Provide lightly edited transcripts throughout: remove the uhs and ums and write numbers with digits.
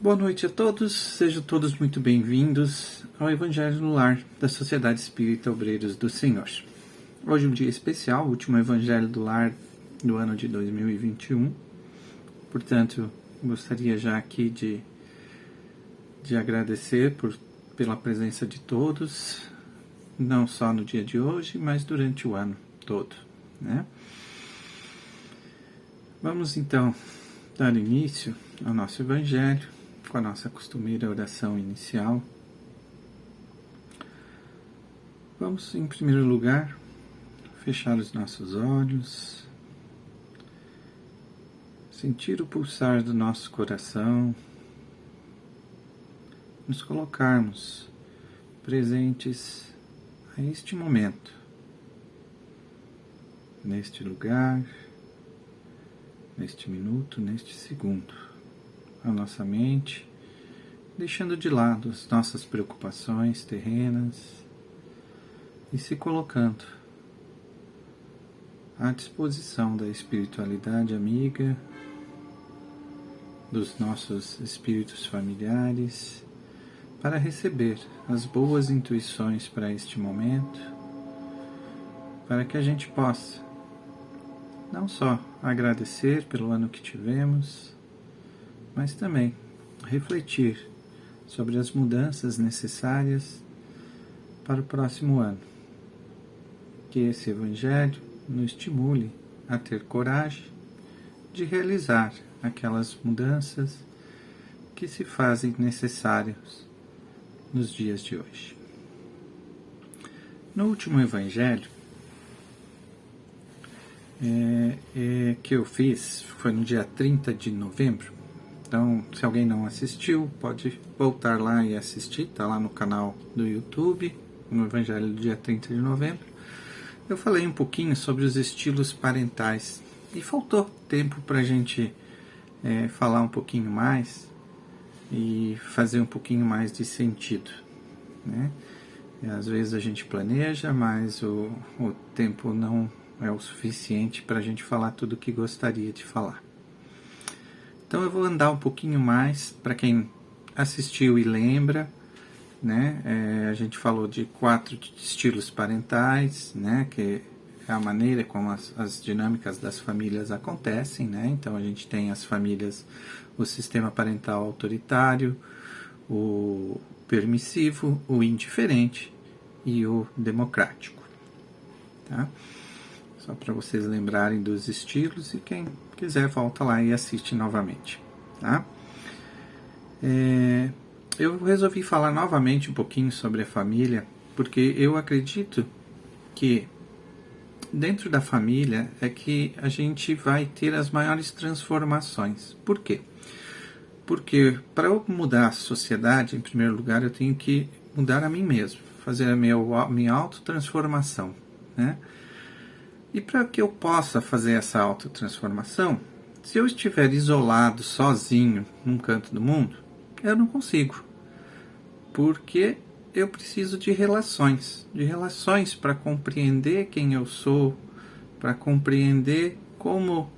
Boa noite a todos, sejam todos muito bem-vindos ao Evangelho no Lar da Sociedade Espírita Obreiros do Senhor. Hoje é um dia especial, o último Evangelho do Lar do ano de 2021. Portanto, gostaria já aqui de agradecer pela presença de todos, não só no dia de hoje, mas durante o ano todo, né? Vamos então dar início ao nosso Evangelho com a nossa costumeira oração inicial. Vamos, em primeiro lugar, fechar os nossos olhos, sentir o pulsar do nosso coração, nos colocarmos presentes a este momento, neste lugar, neste minuto, neste segundo. A nossa mente, deixando de lado as nossas preocupações terrenas e se colocando à disposição da espiritualidade amiga, dos nossos espíritos familiares, para receber as boas intuições para este momento, para que a gente possa não só agradecer pelo ano que tivemos, mas também refletir sobre as mudanças necessárias para o próximo ano. Que esse Evangelho nos estimule a ter coragem de realizar aquelas mudanças que se fazem necessárias nos dias de hoje. No último Evangelho que eu fiz, foi no dia 30 de novembro, então, se alguém não assistiu, pode voltar lá e assistir, está lá no canal do YouTube, no Evangelho do dia 30 de novembro. Eu falei um pouquinho sobre os estilos parentais e faltou tempo para a gente falar um pouquinho mais e fazer um pouquinho mais de sentido, né? Às vezes a gente planeja, mas o tempo não é o suficiente para a gente falar tudo o que gostaria de falar. Então eu vou andar um pouquinho mais, para quem assistiu e lembra, né? A gente falou de 4 estilos parentais, né? Que é a maneira como as dinâmicas das famílias acontecem, né? Então a gente tem as famílias, o sistema parental autoritário, o permissivo, o indiferente e o democrático, tá? Só para vocês lembrarem dos estilos, e quem quiser volta lá e assiste novamente, tá? Eu resolvi falar novamente um pouquinho sobre a família, porque eu acredito que dentro da família é que a gente vai ter as maiores transformações. Por quê? Porque para eu mudar a sociedade, em primeiro lugar, eu tenho que mudar a mim mesmo, fazer a minha autotransformação, né? E para que eu possa fazer essa autotransformação, se eu estiver isolado, sozinho, num canto do mundo, eu não consigo. Porque eu preciso de relações para compreender quem eu sou, para compreender como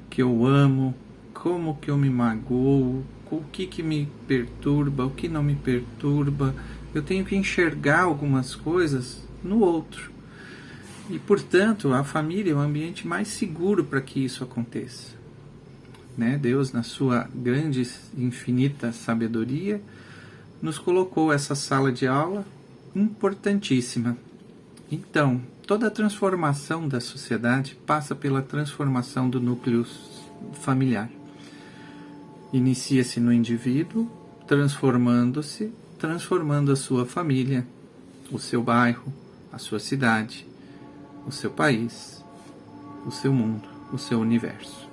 que eu amo, como que eu me magoo, o que me perturba, o que não me perturba. Eu tenho que enxergar algumas coisas no outro. E, portanto, a família é o ambiente mais seguro para que isso aconteça, né? Deus, na sua grande e infinita sabedoria, nos colocou essa sala de aula importantíssima. Então, toda a transformação da sociedade passa pela transformação do núcleo familiar. Inicia-se no indivíduo, transformando a sua família, o seu bairro, a sua cidade, o seu país, o seu mundo, o seu universo,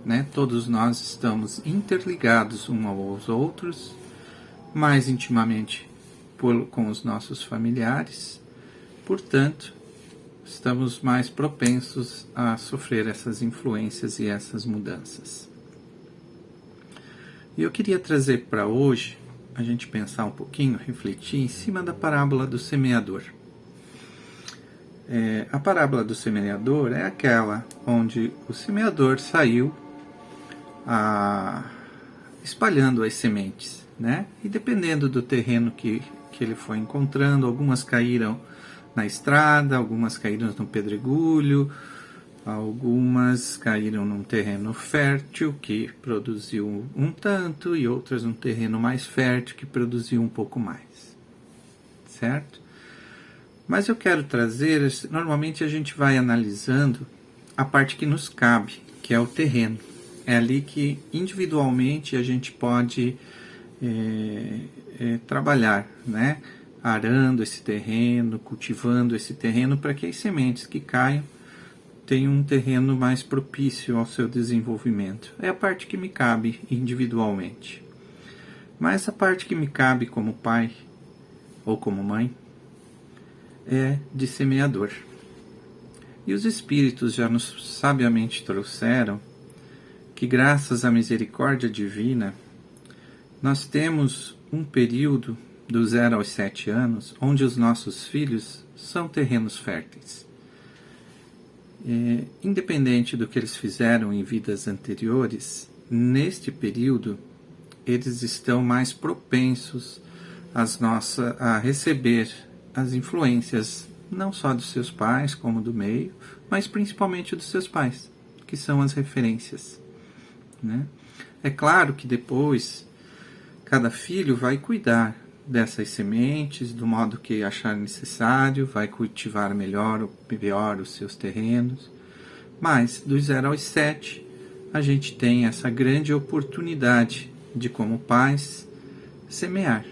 né? Todos nós estamos interligados uns aos outros, mais intimamente com os nossos familiares, portanto, estamos mais propensos a sofrer essas influências e essas mudanças. E eu queria trazer para hoje, a gente pensar um pouquinho, refletir em cima da parábola do semeador. A parábola do semeador é aquela onde o semeador saiu espalhando as sementes, né? E dependendo do terreno que ele foi encontrando, algumas caíram na estrada, algumas caíram no pedregulho, algumas caíram num terreno fértil que produziu um tanto e outras num terreno mais fértil que produziu um pouco mais, certo? Mas eu quero trazer, normalmente a gente vai analisando a parte que nos cabe, que é o terreno. É ali que individualmente a gente pode trabalhar, né? Arando esse terreno, cultivando esse terreno para que as sementes que caiam tenham um terreno mais propício ao seu desenvolvimento. É a parte que me cabe individualmente. Mas a parte que me cabe como pai ou como mãe é de semeador. E os Espíritos já nos sabiamente trouxeram que, graças à misericórdia divina, nós temos um período do 0 aos 7 anos onde os nossos filhos são terrenos férteis. Independente do que eles fizeram em vidas anteriores, neste período eles estão mais propensos a receber as influências não só dos seus pais, como do meio, mas principalmente dos seus pais, que são as referências, né? É claro que depois cada filho vai cuidar dessas sementes do modo que achar necessário, vai cultivar melhor ou pior os seus terrenos, mas dos 0 aos 7 a gente tem essa grande oportunidade de, como pais, semear.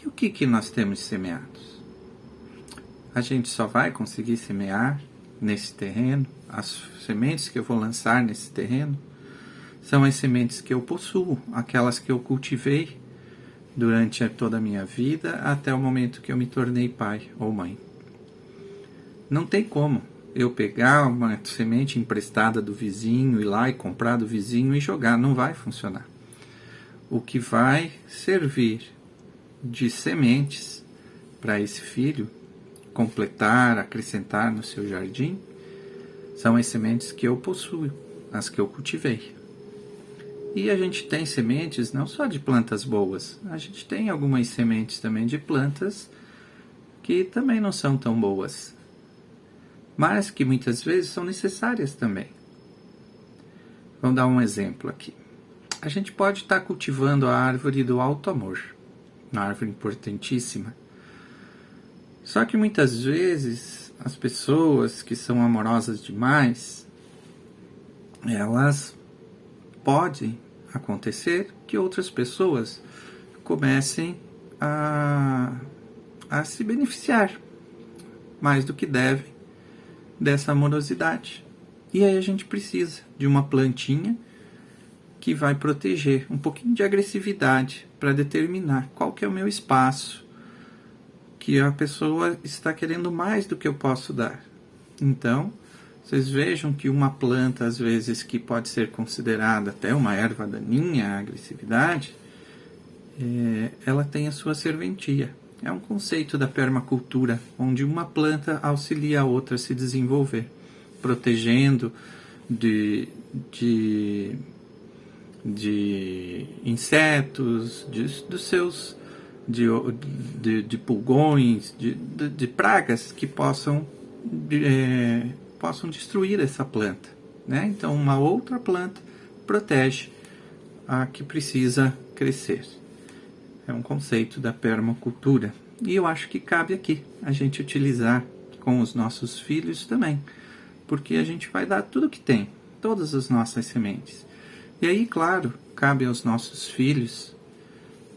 E o que nós temos semeados? A gente só vai conseguir semear nesse terreno, as sementes que eu vou lançar nesse terreno, são as sementes que eu possuo, aquelas que eu cultivei durante toda a minha vida, até o momento que eu me tornei pai ou mãe. Não tem como eu pegar uma semente emprestada do vizinho, ir lá e comprar do vizinho e jogar, não vai funcionar. O que vai servir de sementes para esse filho completar, acrescentar no seu jardim, são as sementes que eu possuo, as que eu cultivei. E a gente tem sementes não só de plantas boas, a gente tem algumas sementes também de plantas que também não são tão boas, mas que muitas vezes são necessárias também. Vamos dar um exemplo aqui. A gente pode estar cultivando a árvore do alto amor, uma árvore importantíssima. Só que muitas vezes as pessoas que são amorosas demais, elas pode acontecer que outras pessoas comecem a se beneficiar mais do que devem dessa amorosidade. E aí a gente precisa de uma plantinha que vai proteger, um pouquinho de agressividade para determinar qual que é o meu espaço, que a pessoa está querendo mais do que eu posso dar. Então, vocês vejam que uma planta, às vezes, que pode ser considerada até uma erva daninha, a agressividade, ela tem a sua serventia. É um conceito da permacultura, onde uma planta auxilia a outra a se desenvolver, protegendo de insetos, dos seus de pulgões, de pragas que possam destruir essa planta, né? Então uma outra planta protege a que precisa crescer. É um conceito da permacultura e eu acho que cabe aqui a gente utilizar com os nossos filhos também, porque a gente vai dar tudo que tem, todas as nossas sementes. E aí, claro, cabe aos nossos filhos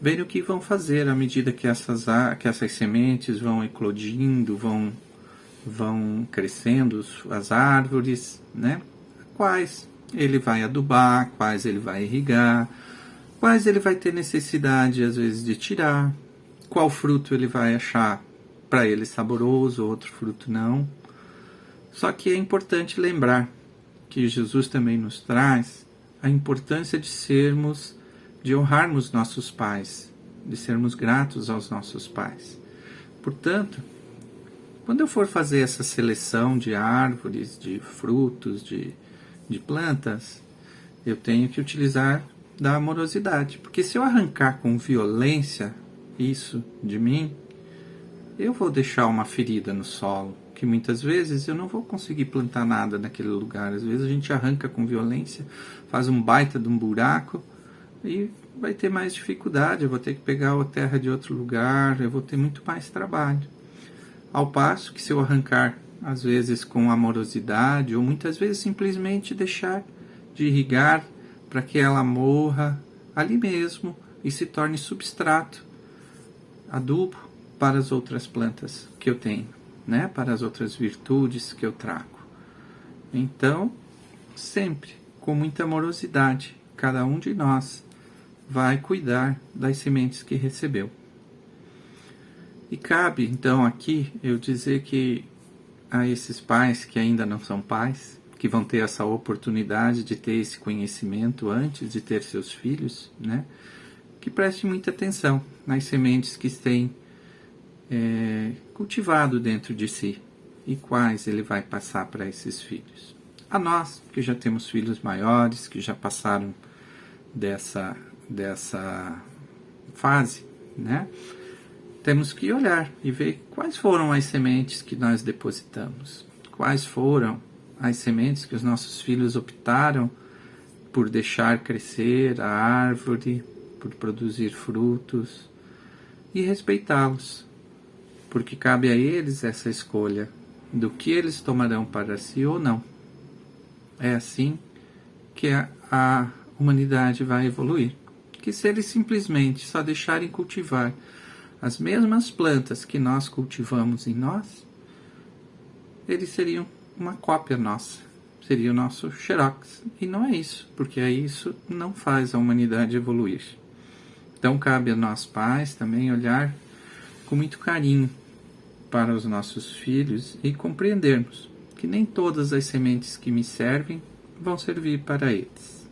verem o que vão fazer à medida que essas sementes vão eclodindo, vão crescendo as árvores, né? Quais ele vai adubar, quais ele vai irrigar, quais ele vai ter necessidade, às vezes, de tirar, qual fruto ele vai achar para ele saboroso, outro fruto não. Só que é importante lembrar que Jesus também nos traz a importância de honrarmos nossos pais, de sermos gratos aos nossos pais. Portanto, quando eu for fazer essa seleção de árvores, de frutos, de plantas, eu tenho que utilizar da amorosidade. Porque se eu arrancar com violência isso de mim, eu vou deixar uma ferida no solo, que muitas vezes eu não vou conseguir plantar nada naquele lugar. Às vezes a gente arranca com violência, faz um baita de um buraco e vai ter mais dificuldade, eu vou ter que pegar a terra de outro lugar, eu vou ter muito mais trabalho. Ao passo que se eu arrancar, às vezes com amorosidade, ou muitas vezes simplesmente deixar de irrigar para que ela morra ali mesmo e se torne substrato, adubo para as outras plantas que eu tenho, né? Para as outras virtudes que eu trago. Então, sempre com muita amorosidade, cada um de nós vai cuidar das sementes que recebeu. E cabe, então, aqui eu dizer que a esses pais que ainda não são pais, que vão ter essa oportunidade de ter esse conhecimento antes de ter seus filhos, né? Que prestem muita atenção nas sementes que têm cultivado dentro de si e quais ele vai passar para esses filhos. A nós, que já temos filhos maiores, que já passaram dessa fase, né? Temos que olhar e ver quais foram as sementes que nós depositamos, quais foram as sementes que os nossos filhos optaram por deixar crescer a árvore, por produzir frutos, e respeitá-los, porque cabe a eles essa escolha do que eles tomarão para si ou não. É assim que a humanidade vai evoluir. Que se eles simplesmente só deixarem cultivar as mesmas plantas que nós cultivamos em nós, eles seriam uma cópia nossa, seria o nosso xerox. E não é isso, porque aí isso não faz a humanidade evoluir. Então cabe a nós pais também olhar com muito carinho para os nossos filhos e compreendermos que nem todas as sementes que me servem vão servir para eles.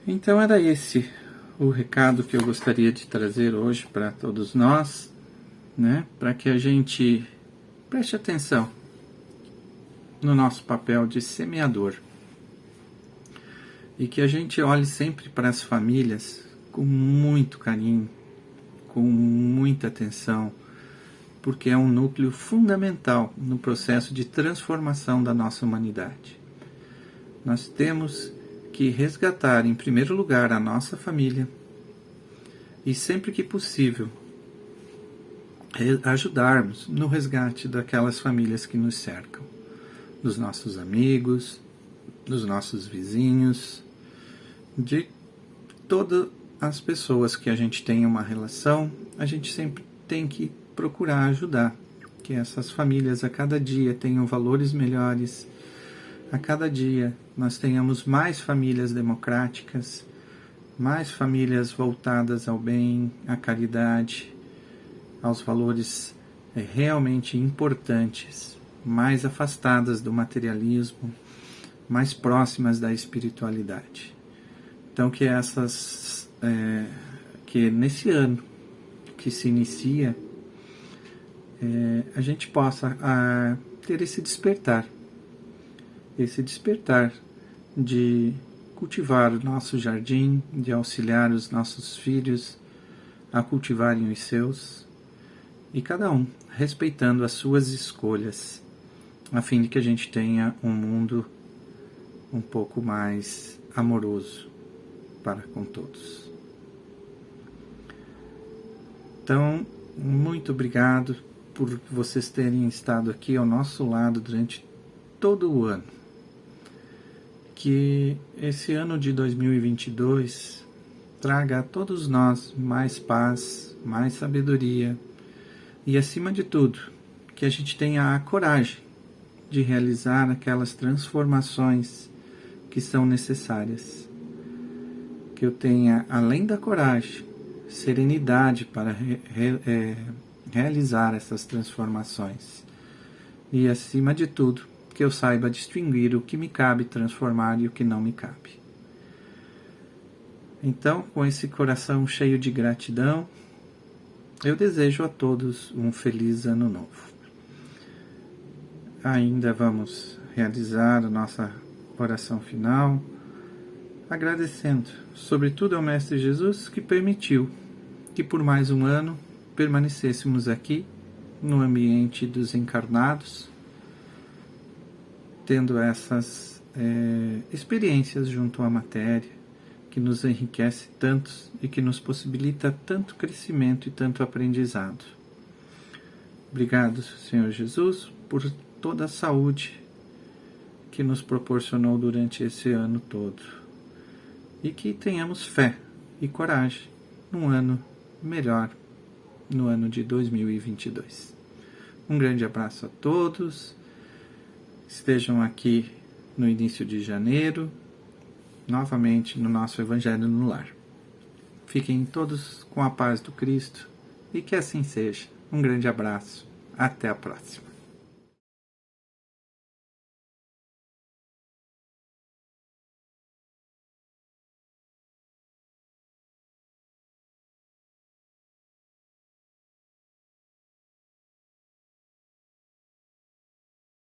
Então era esse o recado que eu gostaria de trazer hoje para todos nós, né? Para que a gente preste atenção no nosso papel de semeador e que a gente olhe sempre para as famílias com muito carinho, com muita atenção, porque é um núcleo fundamental no processo de transformação da nossa humanidade. Nós temos que resgatar, em primeiro lugar, a nossa família e, sempre que possível, ajudarmos no resgate daquelas famílias que nos cercam, dos nossos amigos, dos nossos vizinhos, de todas as pessoas que a gente tem uma relação. A gente sempre tem que procurar ajudar, que essas famílias a cada dia tenham valores melhores, a cada dia nós tenhamos mais famílias democráticas, mais famílias voltadas ao bem, à caridade, aos valores realmente importantes, mais afastadas do materialismo, mais próximas da espiritualidade. Então que nesse ano que se inicia, a gente possa ter esse despertar de cultivar o nosso jardim, de auxiliar os nossos filhos a cultivarem os seus, e cada um respeitando as suas escolhas, a fim de que a gente tenha um mundo um pouco mais amoroso para com todos. Então, muito obrigado por vocês terem estado aqui ao nosso lado durante todo o ano. Que esse ano de 2022 traga a todos nós mais paz, mais sabedoria e, acima de tudo, que a gente tenha a coragem de realizar aquelas transformações que são necessárias. Que eu tenha, além da coragem, serenidade para realizar essas transformações. E, acima de tudo, que eu saiba distinguir o que me cabe transformar e o que não me cabe. Então, com esse coração cheio de gratidão, eu desejo a todos um feliz ano novo. Ainda vamos realizar a nossa oração final, agradecendo, sobretudo ao Mestre Jesus, que permitiu que por mais um ano permanecêssemos aqui, no ambiente dos encarnados, tendo essas experiências junto à matéria, que nos enriquece tanto e que nos possibilita tanto crescimento e tanto aprendizado. Obrigado, Senhor Jesus, por toda a saúde que nos proporcionou durante esse ano todo. E que tenhamos fé e coragem num ano melhor, no ano de 2022. Um grande abraço a todos. Estejam aqui no início de janeiro, novamente no nosso Evangelho no Lar. Fiquem todos com a paz do Cristo e que assim seja. Um grande abraço. Até a próxima.